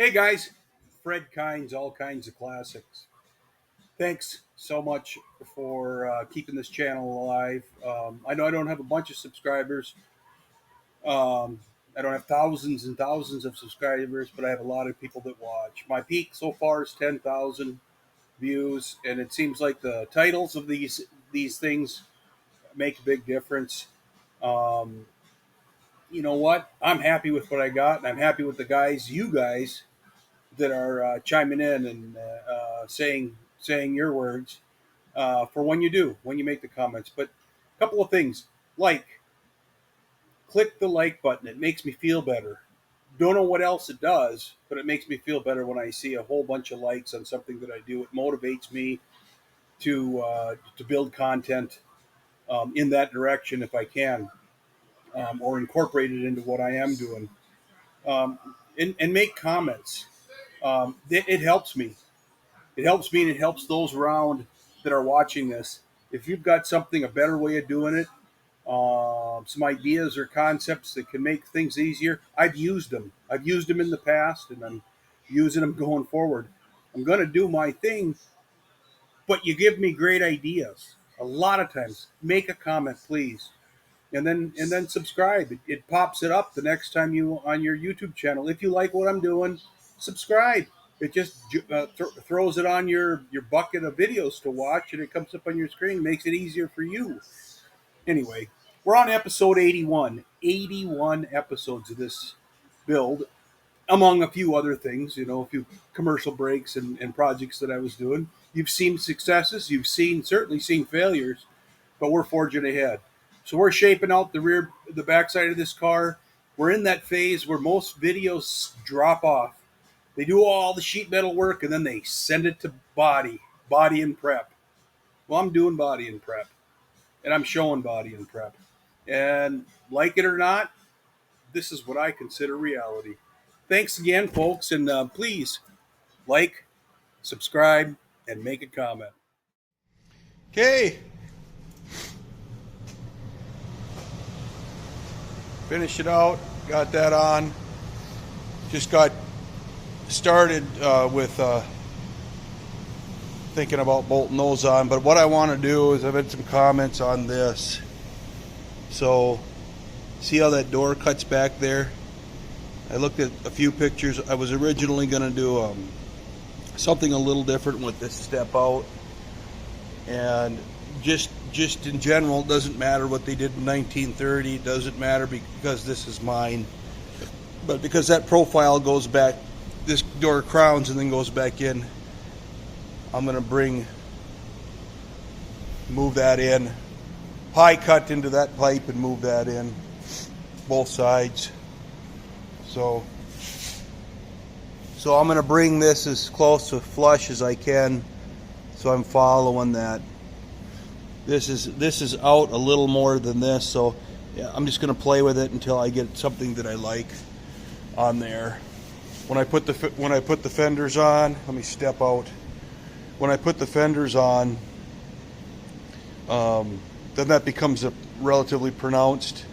Hey guys, Fred Kynes, all kinds of classics. Thanks so much for keeping this channel alive. I know I don't have a bunch of subscribers. I don't have thousands and thousands of subscribers, but I have a lot of people that watch. My peak so far is 10,000 views, and it seems like the titles of these things make a big difference. Um, you know what? I'm happy with what I got, and I'm happy with you guys that are chiming in and saying your words for when you make the comments. But a couple of things: click the like button. It makes me feel better. Don't know what else it does, but it makes me feel better when I see a whole bunch of likes on something that I do. It motivates me to build content in that direction if I can, or incorporate it into what I am doing, um, and make comments. It helps me. It helps me and it helps those around that are watching this. If you've got something, a better way of doing it, some ideas or concepts that can make things easier, I've used them. I've used them in the past and I'm using them going forward. I'm going to do my thing, but you give me great ideas. A lot of times, make a comment, please, and then subscribe. It pops it up the next time you on your YouTube channel. If you like what I'm doing, subscribe. It just throws it on your bucket of videos to watch, and it comes up on your screen. Makes it easier for you. Anyway, we're on episode 81. 81 episodes of this build, among a few other things. A few commercial breaks and projects that I was doing. You've seen successes. You've certainly seen failures, but we're forging ahead. So we're shaping out the backside of this car. We're in that phase where most videos drop off. They do all the sheet metal work and then they send it to body and prep. Well, I'm doing body and prep, and I'm showing body and prep. And like it or not, this is what I consider reality. Thanks again, folks, and please like, subscribe, and make a comment. Okay. Finish it out. Got that on. Just got started with thinking about bolting those on. But what I want to do is I've had some comments on this. So, see how that door cuts back there? I looked at a few pictures. I was originally going to do something a little different with this step out. And just in general, it doesn't matter what they did in 1930. It doesn't matter because this is mine. But because that profile goes back, this door crowns and then goes back in, I'm going to move that in. Pie cut into that pipe and move that in. Both sides. So I'm going to bring this as close to flush as I can. So I'm following that. This is out a little more than this, so yeah, I'm just going to play with it until I get something that I like on there. When I put the fenders on, let me step out. When I put the fenders on, then that becomes a relatively pronounced,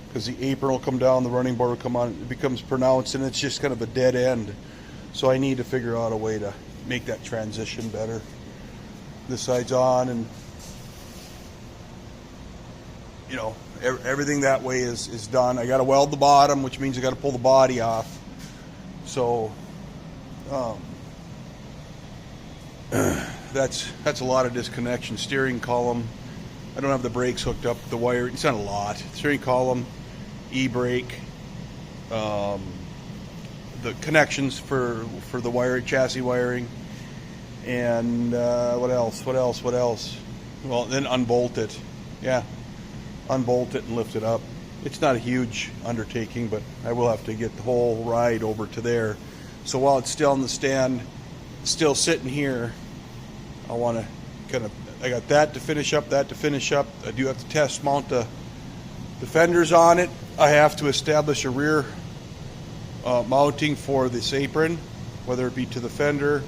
because the apron will come down, the running board will come on. It becomes pronounced, and it's just kind of a dead end. So I need to figure out a way to make that transition better. This side's on, and everything that way is done. I got to weld the bottom, which means I got to pull the body off. So that's a lot of disconnection. Steering column, I don't have the brakes hooked up. The wire, it's not a lot. Steering column, e-brake, the connections for the chassis wiring, and what else? Well, then unbolt it. Yeah. Unbolt it and lift it up. It's not a huge undertaking, but I will have to get the whole ride over to there. So while it's still in the stand, still sitting here, I want to I got that to finish up, I do have to test mount the fenders on it. I have to establish a rear mounting for this apron, whether it be to the fender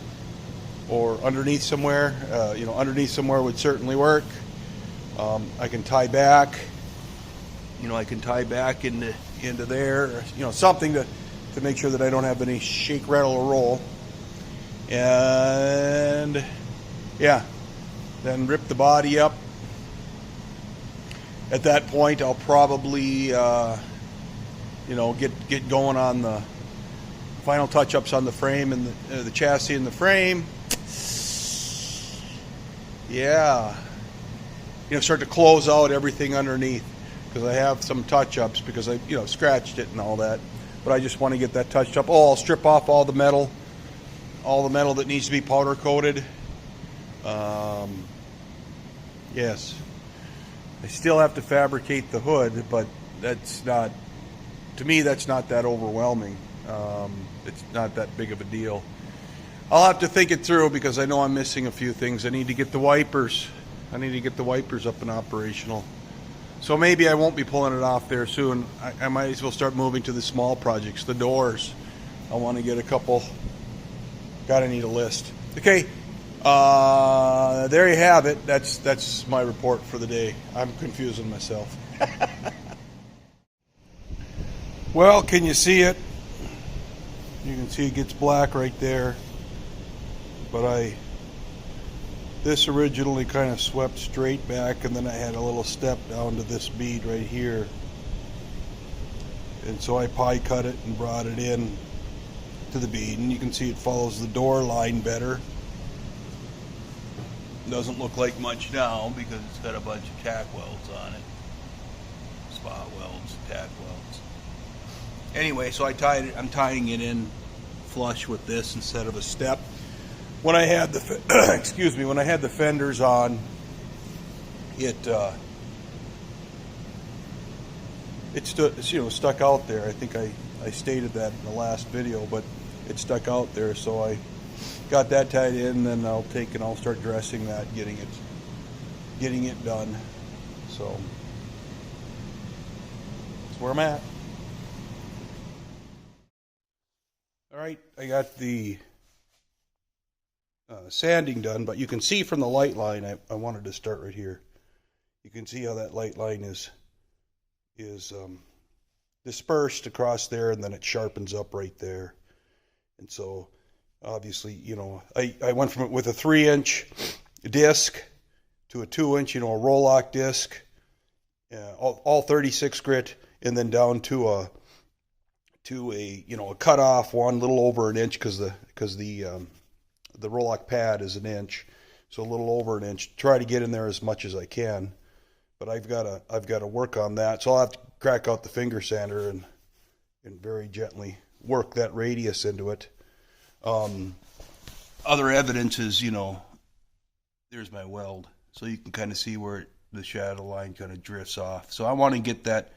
or underneath somewhere. Underneath somewhere would certainly work. I can tie back. I can tie back into there. Something to to make sure that I don't have any shake, rattle, or roll. And yeah, then rip the body up. At that point, I'll probably get going on the final touch-ups on the frame and the chassis and the frame. Yeah, start to close out everything underneath, because I have some touch-ups because I scratched it and all that. But I just want to get that touched up. Oh, I'll strip off all the metal that needs to be powder coated. Yes, I still have to fabricate the hood, but that's not, to me, that's not that overwhelming. It's not that big of a deal. I'll have to think it through, because I know I'm missing a few things. I need to get the wipers. I need to get the wipers up and operational. So maybe I won't be pulling it off there soon. I might as well start moving to the small projects. The doors, I want to get a couple. Gotta need a list. Okay, there you have it. That's my report for the day. I'm confusing myself. Well, can you see it? You can see it gets black right there. But this originally kind of swept straight back, and then I had a little step down to this bead right here. And so I pie cut it and brought it in to the bead, and you can see it follows the door line better. Doesn't look like much now because it's got a bunch of tack welds on it. Spot welds, tack welds. Anyway, so I'm tying it in flush with this instead of a step. When I had the excuse me, when I had the fenders on, it stuck out there. I think I stated that in the last video, but it stuck out there, so I got that tied in. Then I'll start dressing that, getting it done. So that's where I'm at. All right, I got the sanding done, but you can see from the light line, I wanted to start right here. You can see how that light line is dispersed across there, and then it sharpens up right there. And so obviously, I went from it with a 3-inch disc to a 2-inch, a roll-lock disc, all 36 grit, and then down to a cut off one, a little over an inch, because the roll-lock pad is an inch, so a little over an inch. Try to get in there as much as I can, but I've got to work on that. So I'll have to crack out the finger sander and very gently work that radius into it. Other evidence is, there's my weld, so you can kind of see where the shadow line kind of drifts off. So I want to get that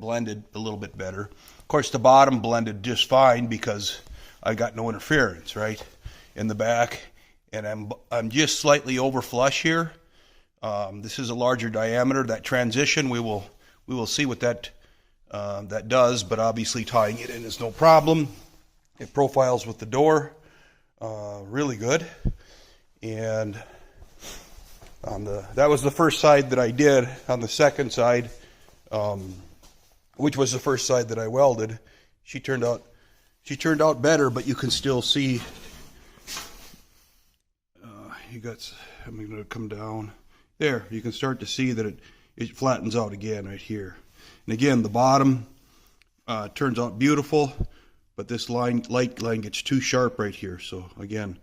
blended a little bit better. Of course, the bottom blended just fine because I got no interference, right, in the back, and I'm just slightly over flush here. This is a larger diameter. That transition, we will see what that does, but obviously tying it in is no problem. It profiles with the door really good, and that was the first side that I did. On the second side, which was the first side that I welded, she turned out better, but you can still see. I'm going to come down there. You can start to see that it flattens out again right here. And again, the bottom turns out beautiful, but this light line gets too sharp right here. So again,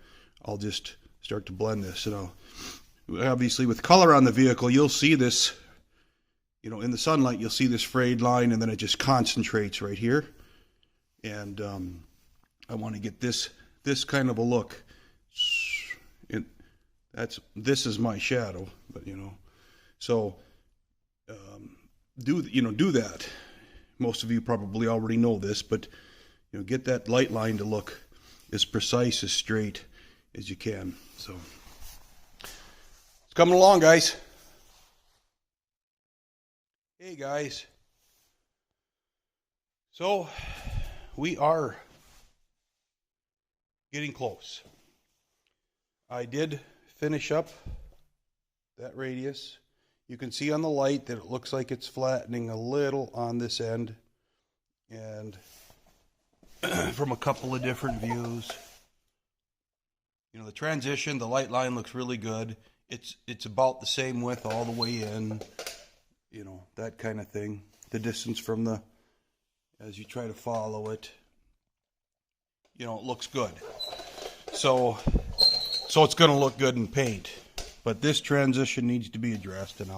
I'll just start to blend this. Obviously, with color on the vehicle, you'll see this. In the sunlight, you'll see this frayed line, and then it just concentrates right here. And I want to get this kind of a look. This is my shadow, but so do that. Most of you probably already know this, but get that light line to look as precise, as straight as you can. So it's coming along, guys. Hey guys, so we are getting close. I did finish up that radius. You can see on the light that it looks like it's flattening a little on this end, and from a couple of different views. You know, the transition, the light line looks really good. It's about the same width all the way in, you know, that kind of thing. The distance from the, as you try to follow it, you know, it looks good. So it's going to look good in paint. But this transition needs to be addressed, and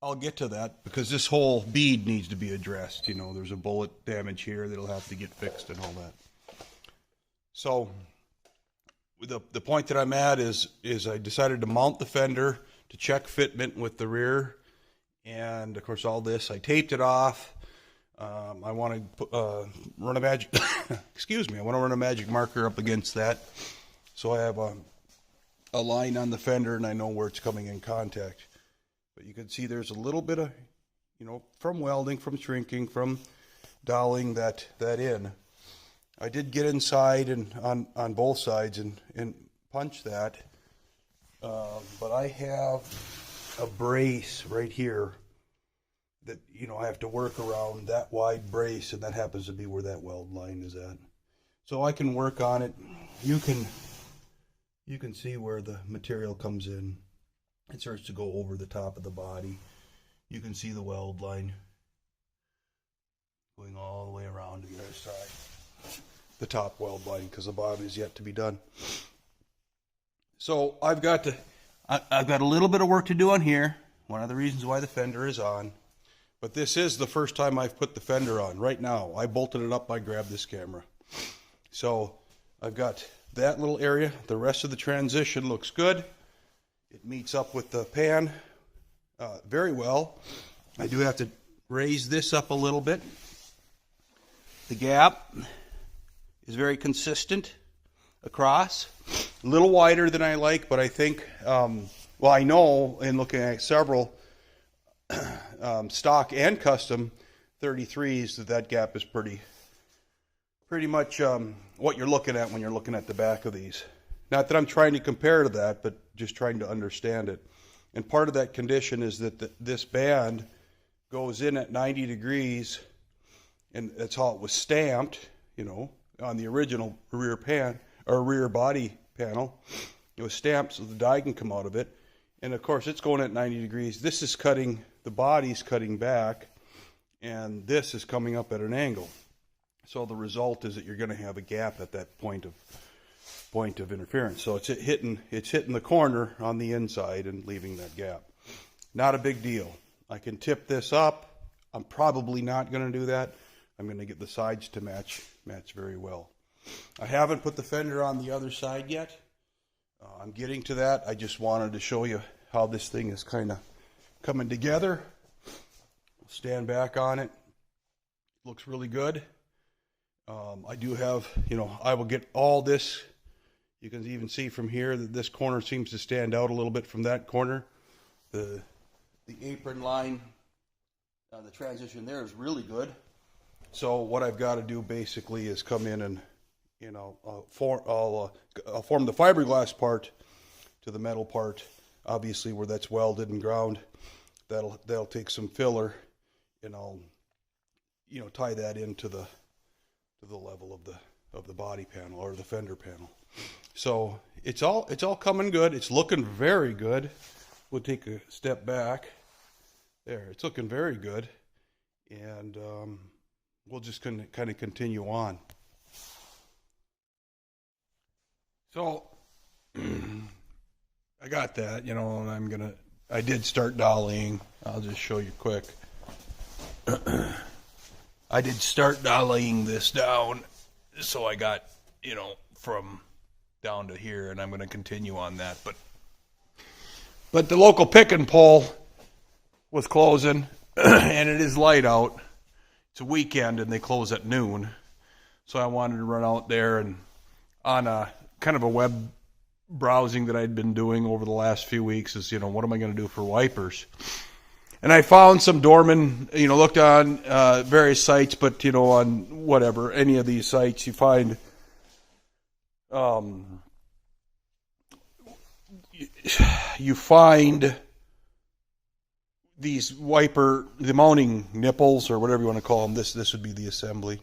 I'll get to that, because this whole bead needs to be addressed. You know, there's a bullet damage here that'll have to get fixed and all that. So the point that I'm at is I decided to mount the fender to check fitment with the rear, and of course all this, I taped it off. I want to run a magic excuse me, I want to run a magic marker up against that, so I have a line on the fender and I know where it's coming in contact. But you can see there's a little bit of, you know, from welding, from shrinking, from doweling that in. I did get inside and on both sides and punch that, but I have a brace right here that, you know, I have to work around, that wide brace, and that happens to be where that weld line is at. So I can work on it. You can see where the material comes in. It starts to go over the top of the body. You can see the weld line going all the way around to the other side. The top weld line, because the bottom is yet to be done. So I've got a little bit of work to do on here. One of the reasons why the fender is on. But this is the first time I've put the fender on. Right now, I bolted it up, I grabbed this camera. So I've got that little area. The rest of the transition looks good. It meets up with the pan very well. I do have to raise this up a little bit. The gap is very consistent across. A little wider than I like, but I think, well, I know in looking at several stock and custom 33s that gap is pretty much what you're looking at when you're looking at the back of these. Not that I'm trying to compare to that, but just trying to understand it. And part of that condition is that this band goes in at 90 degrees, and that's how it was stamped, you know, on the original rear pan or rear body panel. It was stamped so the die can come out of it. And of course it's going at 90 degrees. This is cutting, the body's cutting back, and this is coming up at an angle. So the result is that you're going to have a gap at that point of interference. So it's hitting the corner on the inside and leaving that gap. Not a big deal. I can tip this up. I'm probably not going to do that. I'm going to get the sides to match very well. I haven't put the fender on the other side yet. I'm getting to that. I just wanted to show you how this thing is kind of coming together. Stand back on it. Looks really good. I do have, you know, I will get all this. You can even see from here that this corner seems to stand out a little bit from that corner. The apron line, the transition there is really good. So what I've got to do basically is come in and, you know, I'll form the fiberglass part to the metal part. Obviously, where that's welded and ground, that'll take some filler, and I'll, you know, tie that into the level of the body panel or the fender panel. So it's all coming good. It's looking very good. We'll take a step back. There, it's looking very good, and we'll just kind of continue on. So I got that, you know, and I did start dollying. I'll just show you quick. I did start dollying this down, so I got, you know, from down to here, and I'm going to continue on that. But the local pick and pull was closing, and it is light out. It's a weekend, and they close at noon. So I wanted to run out there, and on a kind of a web browsing that I'd been doing over the last few weeks is, you know, what am I going to do for wipers? And I found some Dorman, you know, looked on various sites, but, you know, on whatever, any of these sites, you find these the mounting nipples, or whatever you want to call them. This would be the assembly.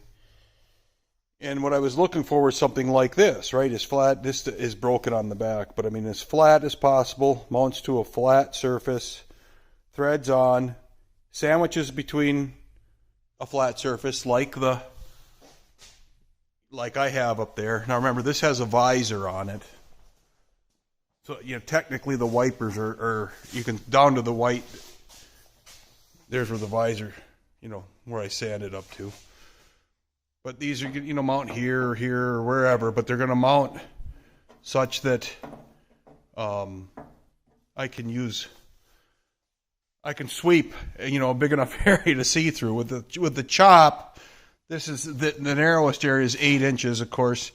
And what I was looking for was something like this, right? As flat, this is broken on the back, but I mean as flat as possible, mounts to a flat surface, threads on, sandwiches between a flat surface like I have up there. Now remember, this has a visor on it. So, technically the wipers are you can, down to the white, there's where the visor, where I sanded up to. But these are, mount here or here or wherever, but they're going to mount such that I can sweep, a big enough area to see through. With the chop, this is the narrowest area is 8 inches. Of course,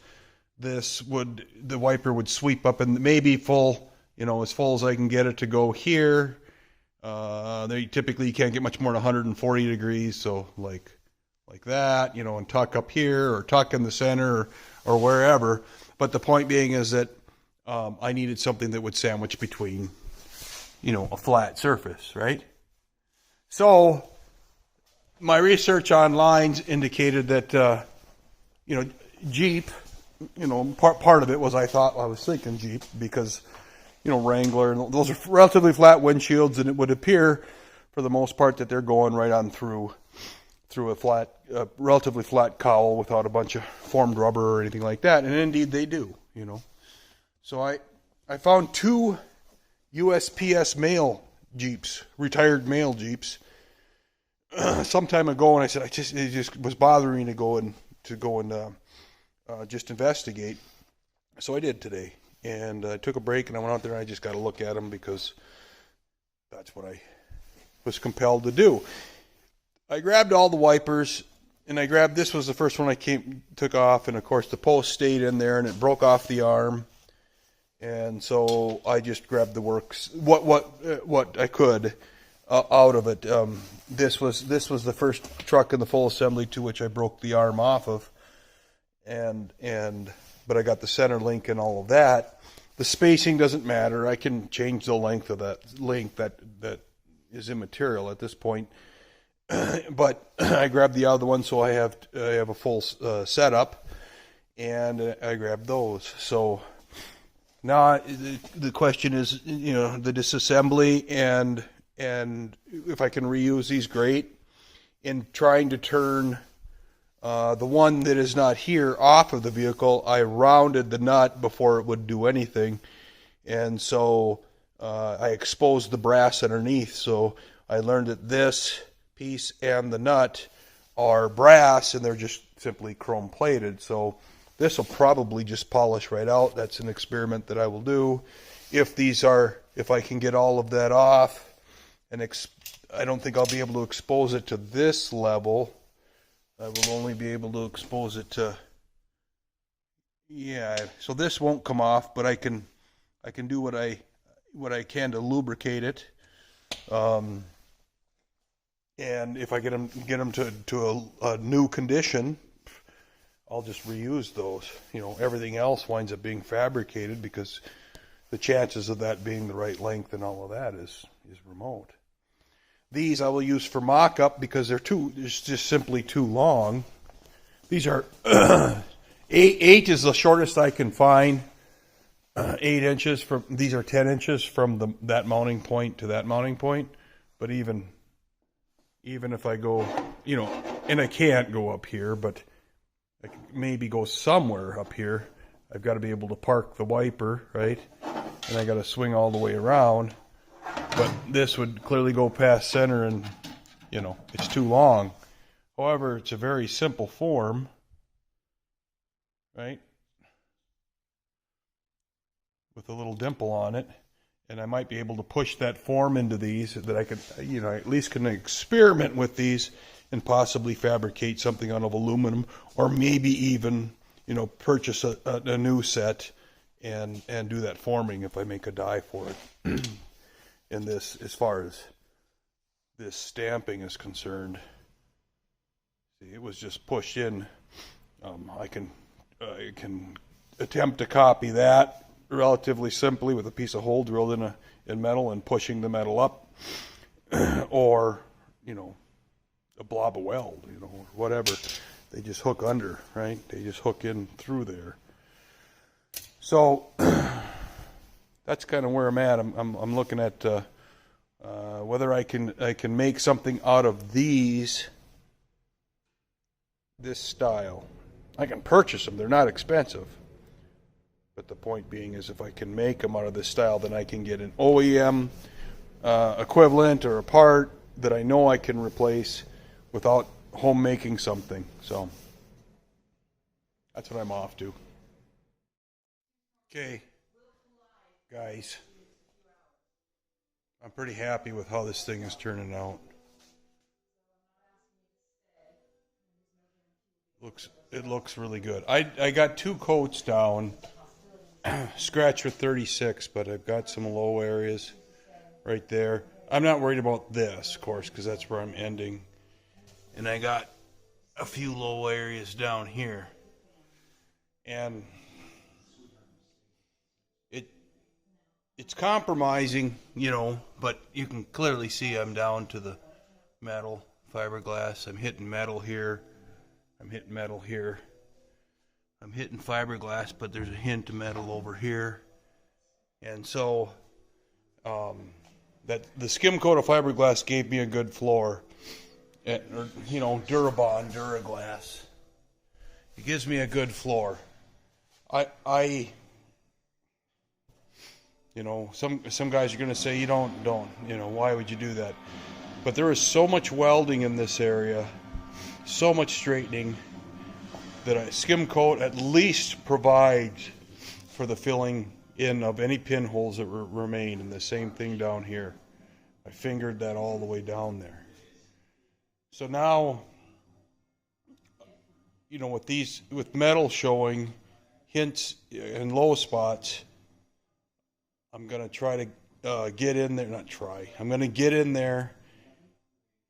the wiper would sweep up and maybe full, as full as I can get it to go here. They typically you can't get much more than 140 degrees, so like that, and tuck up here or tuck in the center or wherever. But the point being is that I needed something that would sandwich between, a flat surface, right? So my research online indicated that, Jeep, part of it was I was thinking Jeep because, Wrangler, and those are relatively flat windshields, and it would appear for the most part that they're going right on through a relatively flat cowl without a bunch of formed rubber or anything like that. And indeed they do, So I found 2 USPS mail Jeeps, retired mail Jeeps, some time ago, and I said it just was bothering me to go and just investigate. So I did today, and I took a break and I went out there and I just got to look at them because that's what I was compelled to do. I grabbed all the wipers, and this was the first one I took off, and of course the post stayed in there, and it broke off the arm, and so I just grabbed the works, what I could out of it. This was the first truck in the full assembly to which I broke the arm off of, but I got the center link and all of that. The spacing doesn't matter. I can change the length of that link. That is immaterial at this point. But I grabbed the other one, so I have a full setup, and I grabbed those. So now the question is, the disassembly and if I can reuse these, great. In trying to turn the one that is not here off of the vehicle, I rounded the nut before it would do anything, and so I exposed the brass underneath. So I learned that this piece and the nut are brass, and they're just simply chrome plated. So this will probably just polish right out. That's an experiment that I will do. If I can get all of that off, and I don't think I'll be able to expose it to this level. I will only be able to expose it to, so this won't come off, but I can do what I can to lubricate it. And if I get them to a new condition, I'll just reuse those. Everything else winds up being fabricated because the chances of that being the right length and all of that is remote. These I will use for mock-up because it's just simply too long. These are 8 is the shortest I can find. 8 inches these are 10 inches from that mounting point to that mounting point. But even if I go, and I can't go up here, but I can maybe go somewhere up here, I've got to be able to park the wiper, right? And I got to swing all the way around. But this would clearly go past center, and, it's too long. However, it's a very simple form, right? With a little dimple on it. And I might be able to push that form into these that I could, at least can experiment with these and possibly fabricate something out of aluminum, or maybe even, purchase a new set and do that forming if I make a die for it. And this, as far as this stamping is concerned, see, it was just pushed in. I can attempt to copy that relatively simply with a piece of hole drilled in metal and pushing the metal up, or a blob of weld, or whatever. they just hook under, right? They just hook in through there. So that's kind of where I'm at. I'm looking at whether I can make something out of these, this style. I can purchase them. They're not expensive. But the point being is, if I can make them out of this style, then I can get an OEM equivalent or a part that I know I can replace without home making something. So that's what I'm off to. Okay, guys, I'm pretty happy with how this thing is turning out. It looks really good. I got 2 coats down. Scratch with 36, but I've got some low areas right there. I'm not worried about this, of course, because that's where I'm ending. And I got a few low areas down here. And it's compromising, you know, but you can clearly see I'm down to the metal, fiberglass. I'm hitting metal here. I'm hitting metal here. I'm hitting fiberglass, but there's a hint of metal over here. And so that the skim coat of fiberglass gave me a good floor. Or, you know, Durabond, Duraglass. It gives me a good floor. I you know, some guys are going to say, you don't, you know, why would you do that? But there is so much welding in this area, so much straightening, that a skim coat at least provides for the filling in of any pinholes that remain, and the same thing down here. I fingered that all the way down there. So now, you know, with metal showing hints and low spots, I'm going to try to get in there, I'm going to get in there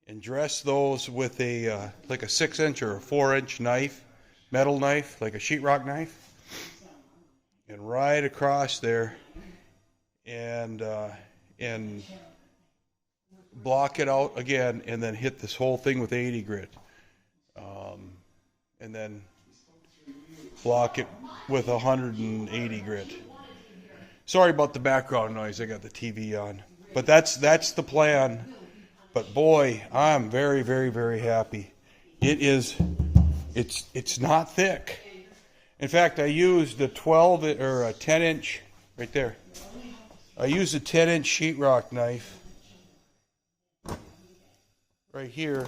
and dress those with a like a 6-inch or a 4-inch knife, metal knife, like a sheetrock knife, and right across there, and block it out again, and then hit this whole thing with 80 grit, and then block it with 180 grit. Sorry about the background noise. I got the TV on, but that's the plan. But boy, I'm very, very, very happy. It's not thick. In fact, I used a 12 or a 10-inch right there. I used a 10-inch sheetrock knife right here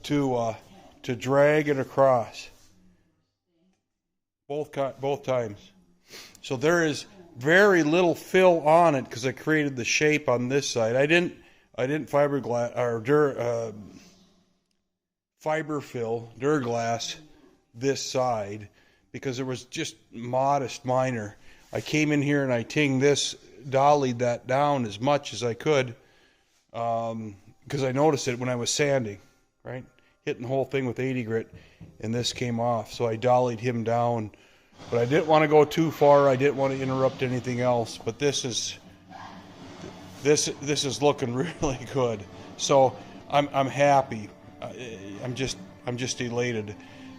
to drag it across both times. So there is very little fill on it because I created the shape on this side. I didn't fiberglass or fiber fill Duraglass this side because there was just modest minor. I came in here and I dollied that down as much as I could because I noticed it when I was sanding, right? Hitting the whole thing with 80 grit, and this came off. So I dollied him down, but I didn't want to go too far. I didn't want to interrupt anything else. But this is looking really good. So I'm happy. I'm just elated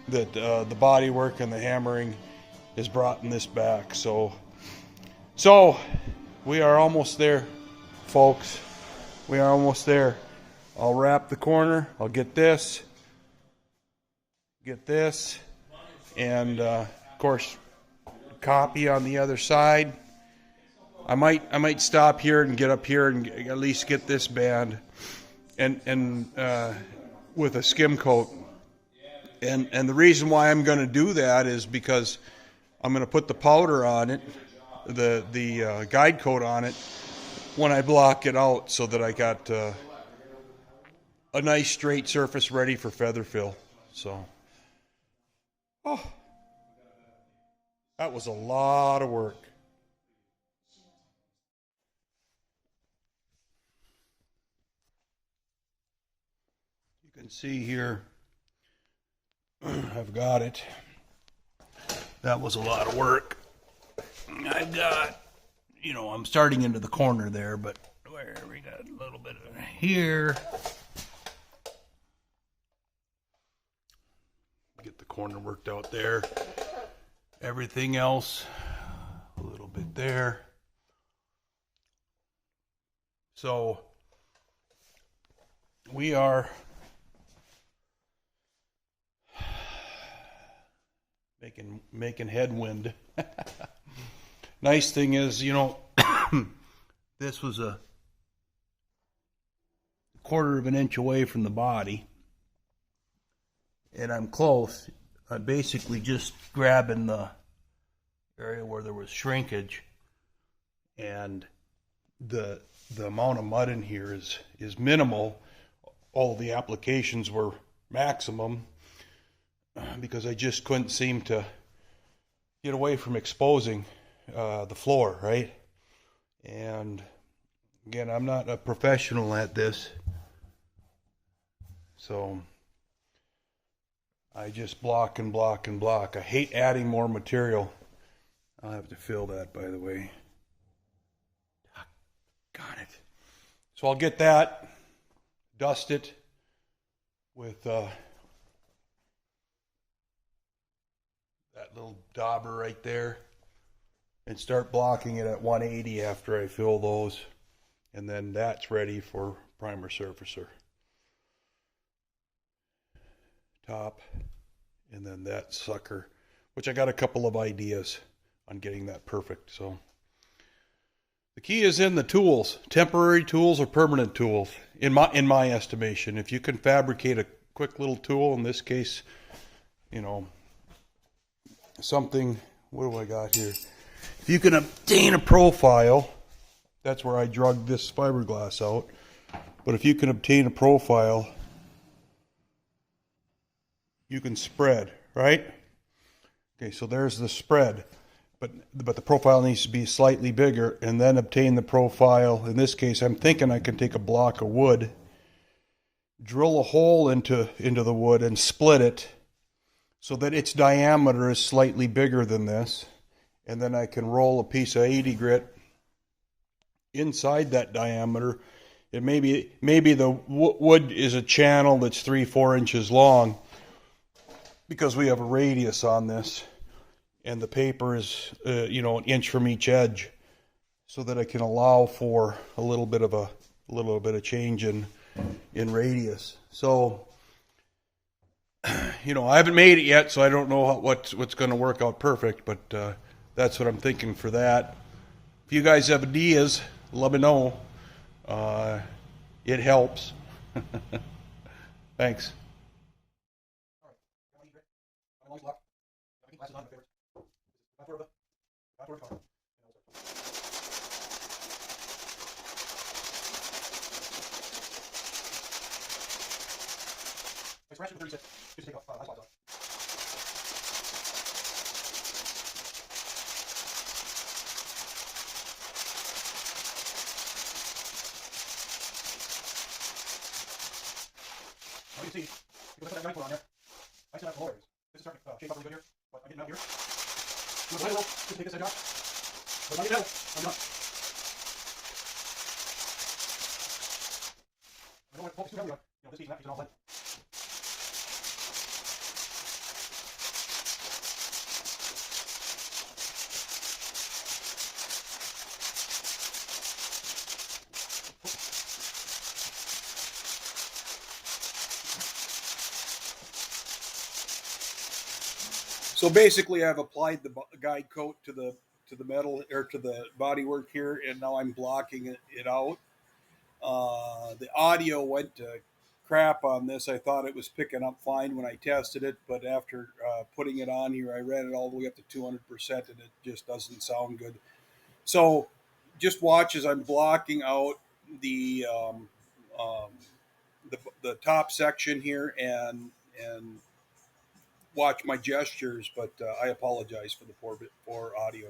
that the body work and the hammering is brought this back. So we are almost there, folks. We are almost there. I'll wrap the corner. I'll get this, and of course, copy on the other side. I might stop here and get up here and at least get this band, and with a skim coat. And the reason why I'm going to do that is because I'm going to put the powder on it, the guide coat on it, when I block it out, so that I got a nice straight surface ready for feather fill. So, that was a lot of work. You can see here, I've got it. That was a lot of work. I've got, I'm starting into the corner there, but where we got a little bit of here. corner worked out there. Everything else, a little bit there. So we are making headwind. Nice thing is, you know, this was a quarter of an inch away from the body, and I'm close. I'm basically just grabbing the area where there was shrinkage, and the amount of mud in here is minimal. All the applications were maximum because I just couldn't seem to get away from exposing the floor, right? And again, I'm not a professional at this, so I just block and block and block. I hate adding more material. I'll have to fill that, by the way. Got it. So I'll get that, dust it with that little dauber right there, and start blocking it at 180 after I fill those. And then that's ready for primer surfacer. Top, and then that sucker, which I got a couple of ideas on getting that perfect. So the key is in the tools, temporary tools or permanent tools, in my estimation. If you can fabricate a quick little tool, in this case, you know, something, what do I got here? If you can obtain a profile, that's where I drug this fiberglass out, but if you can obtain a profile, you can spread, right? Okay, so there's the spread, but the profile needs to be slightly bigger, and then obtain the profile. In this case, I'm thinking I can take a block of wood, drill a hole into the wood and split it so that its diameter is slightly bigger than this, and then I can roll a piece of 80 grit inside that diameter. It maybe the wood is a channel that's 3-4 inches long, because we have a radius on this, and the paper is you know, an inch from each edge, so that I can allow for a little bit of change in radius. So, you know, I haven't made it yet, so I don't know what's going to work out perfect, but that's what I'm thinking for that. If you guys have ideas, let me know. It helps. Thanks. You can see, because I put that guide on there, I still have the layers. This is starting to shape up really good here, but I'm getting out here. You want to little, just take this edge off. But if I get out, I'm done. I don't want to focus too heavily on, you know, this piece and that piece and all that. So basically, I've applied the guide coat to the metal, or to the bodywork here, and now I'm blocking it out. The audio went to crap on this. I thought it was picking up fine when I tested it, but after putting it on here, I ran it all the way up to 200%, and it just doesn't sound good. So just watch as I'm blocking out the the top section here, and watch my gestures. But I apologize for the poor audio.